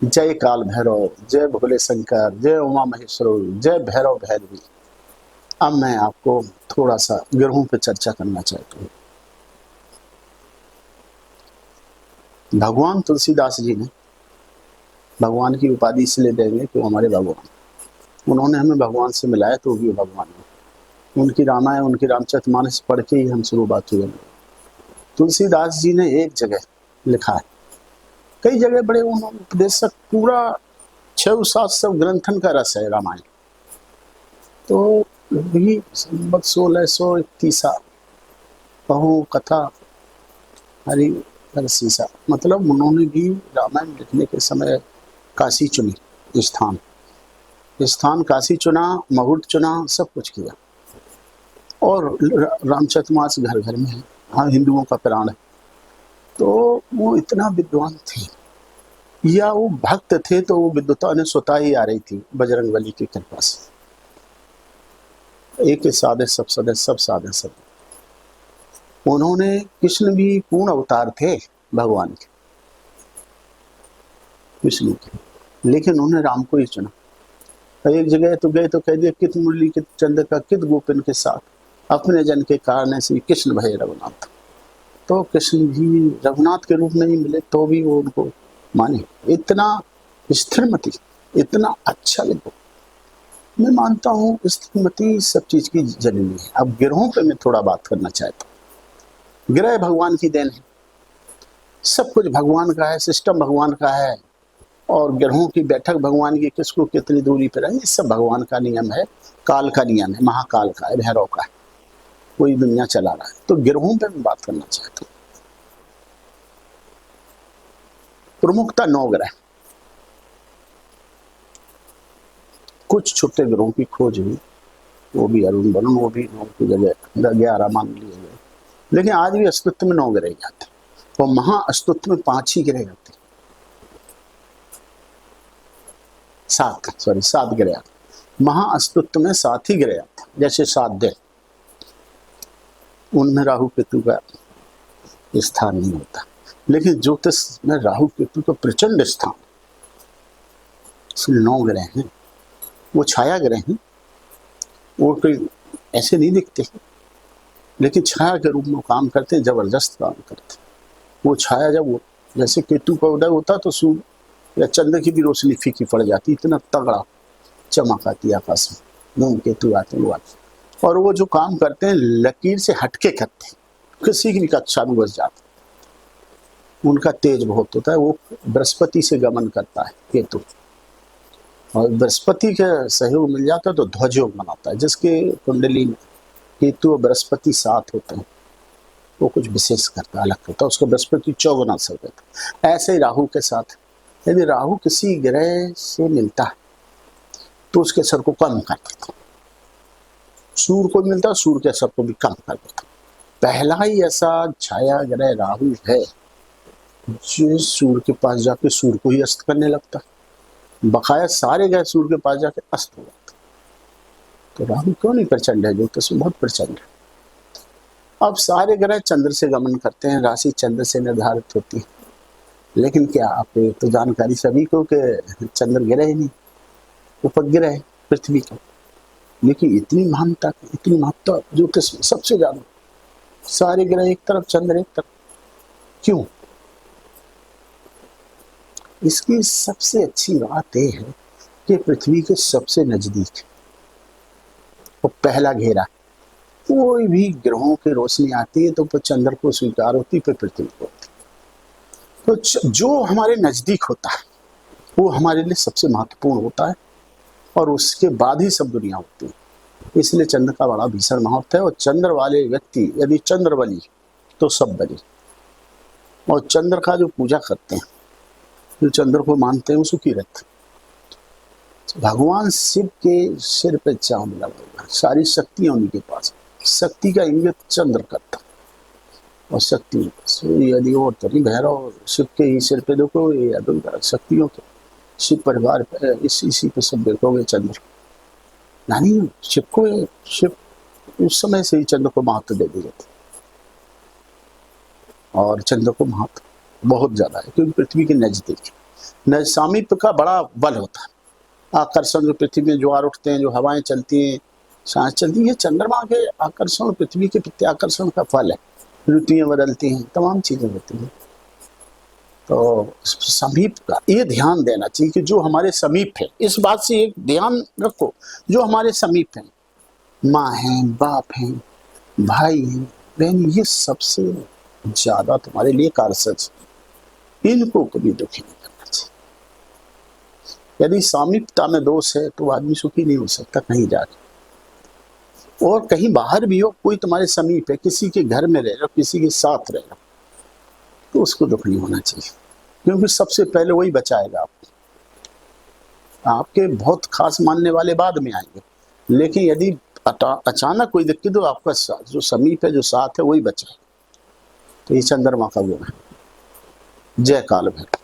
जय काल भैरव, जय भोले शंकर, जय उमा महेश्वर, जय भैरव भैरवी। अब मैं आपको थोड़ा सा ग्रहों पर चर्चा करना चाहता हूँ। भगवान तुलसीदास जी ने भगवान की उपाधि इसलिए देंगे कि वो हमारे भगवान, उन्होंने हमें भगवान से मिलाया तो भी भगवान है। उनकी रामायण, उनकी रामचरितमानस पढ़ के ही हम शुरुआत हुई। तुलसीदास जी ने एक जगह लिखा है, कई जगह बड़े उन्होंने उपदेशक, पूरा 6-7 ग्रंथन का रस है रामायण। तो भी 1631 कहो कथा हरि रसीसा, मतलब उन्होंने भी रामायण लिखने के समय काशी चुनी, स्थान काशी चुना, मुहूर्त चुना, सब कुछ किया। और रामचरितमानस घर घर में है, हाँ हिंदुओं का प्राण है। तो वो इतना विद्वान थे या वो भक्त थे, तो वो विद्वता ने स्वतः ही आ रही थी बजरंगबली की कृपा से। एक साधे सब सदे, सब साधे सब। उन्होंने, कृष्ण भी पूर्ण अवतार थे भगवान के, विष्णु के, लेकिन उन्होंने राम को ही चुना। एक जगह तो गए तो कह दिया, कित मुरली कित चंद का कित गोपिन के साथ, अपने जन के कारण से कृष्ण भय रघुनाथ। तो कृष्ण भी रघुनाथ के रूप में ही मिले तो भी वो उनको माने। इतना स्थिरमति, इतना अच्छा लगो। मैं मानता हूँ स्थिरमति सब चीज की जननी है। अब ग्रहों पे मैं थोड़ा बात करना चाहता हूँ। ग्रह भगवान की देन है, सब कुछ भगवान का है, सिस्टम भगवान का है, और ग्रहों की बैठक भगवान की, किसको कितनी दूरी पर है, ये सब भगवान का नियम है, काल का नियम है, महाकाल का है, भैरव का है, कोई दुनिया चला रहा है। तो ग्रहों पे मैं बात करना चाहता हूँ। प्रमुखता 9 ग्रह, कुछ छोटे ग्रहों की खोज हुई, वो भी अरुण वरुण, वो भी 9 की जगह 11 मान लिए गए, लेकिन आज भी अस्तित्व में 9 ग्रह जाते हैं, और महाअस्तित्व में 5 ही ग्रह जाते हैं, 7 ग्रह। महाअस्तित्व में 7 ही ग्रह आते हैं, जैसे 7 दिन, उनमें राहु केतु का स्थान नहीं होता, लेकिन ज्योतिष में राहु केतु का प्रचंड स्थान। 9 ग्रह हैं, वो छाया ग्रह हैं, वो कोई ऐसे नहीं दिखते, लेकिन छाया के रूप में काम करते हैं, जबरदस्त काम करते हैं। वो छाया जब वो, जैसे केतु का उदय होता तो सूर्य या चंद्र की भी रोशनी फीकी पड़ जाती, इतना तगड़ा चमक आती आकाश में, धूम केतु आते हैं। और वो जो काम करते हैं लकीर से हटके करते हैं, किसी की भी कक्षा में घुस जाते, उनका तेज बहुत होता है। वो बृहस्पति से गमन करता है केतु, और बृहस्पति के सहयोग मिल जाता है तो ध्वजयोग बनाता है। जिसके कुंडली में केतु और बृहस्पति साथ होते हैं, वो कुछ विशेष करता है, अलग करता है, उसको बृहस्पति चौगुना से देता है। ऐसे ही राहु के साथ, यदि राहु किसी ग्रह से मिलता है तो उसके असर को कम कर देता है, सूर्य को मिलता है सूर्य के असर को भी कम कर देता है। पहला ही ऐसा छाया ग्रह राहु है जो सूर्य के पास जाके सूर्य को ही अस्त करने लगता है, बकाया सारे ग्रह सूर्य के पास जाके अस्त हो जाते। तो राहु क्यों नहीं प्रचंड है, ज्योतिष में बहुत प्रचंड है। अब सारे ग्रह चंद्र से गमन करते हैं, राशि चंद्र से निर्धारित होती है, लेकिन क्या आप तो जानकारी सभी को कि चंद्र ग्रह ही नहीं, उपग्रह है पृथ्वी का, लेकिन इतनी महानता, इतनी महत्ता ज्योतिष में सबसे ज्यादा, सारे ग्रह एक तरफ, चंद्र एक तरफ, क्यों? इसकी सबसे अच्छी बात यह है कि पृथ्वी के सबसे नजदीक वो पहला घेरा, कोई भी ग्रहों की रोशनी आती है तो चंद्र को स्वीकार होती, फिर पृथ्वी को होती। तो जो हमारे नजदीक होता है वो हमारे लिए सबसे महत्वपूर्ण होता है, और उसके बाद ही सब दुनिया होती है। इसलिए चंद्र का बड़ा भीषण महत्व है, और चंद्र वाले व्यक्ति यदि चंद्र बली तो सब बली। और चंद्र का जो पूजा करते हैं, जो चंद्र को मानते हैं, वो सुखी रहते हैं। भगवान शिव के सिर पे चांद लगा, सारी शक्तियां उनके पास, शक्ति का इंगित चंद्र करता, और शक्ति यदि और तरी भैरव शिव के ही सिर पे देखो, ये अदुल शक्तियों के शिव परिवार पे, इसी पे सब देखोगे चंद्र, यानी शिव को, शिव उस समय से ही चंद्र को महत्व दे दिए थे, और चंद्र को महत्व बहुत ज्यादा है क्योंकि पृथ्वी के नजदीक। न सामीप्य का बड़ा बल होता है। आकर्षण, जो पृथ्वी में ज्वार उठते हैं, जो हवाएं चलती हैं, सांस चलती है, ये चंद्रमा के आकर्षण, पृथ्वी के प्रति आकर्षण का फल है। ऋतुएं बदलती हैं, तमाम चीजें होती हैं। तो समीप का ये ध्यान देना चाहिए कि जो हमारे समीप है, इस बात से एक ध्यान रखो, जो हमारे समीप है, माँ है, बाप है, भाई है, बहन, ये सबसे ज्यादा तुम्हारे लिए कारसज, इनको कभी दुखी नहीं करना चाहिए। यदि सामीप्यता में दोष है तो आदमी सुखी नहीं हो सकता कहीं जाके। और कहीं बाहर भी हो, कोई तुम्हारे समीप है, किसी के घर में रह रहे हो, किसी के साथ रह रहे हो, तो उसको दुख नहीं होना चाहिए, क्योंकि सबसे पहले वही बचाएगा आपको। आपके बहुत खास मानने वाले बाद में आएंगे, लेकिन यदि अचानक कोई दिक्कत हो, आपका जो समीप है, जो साथ है, वही बचाएगा। तो ये चंद्रमा का गुण है। जय काल भैरव।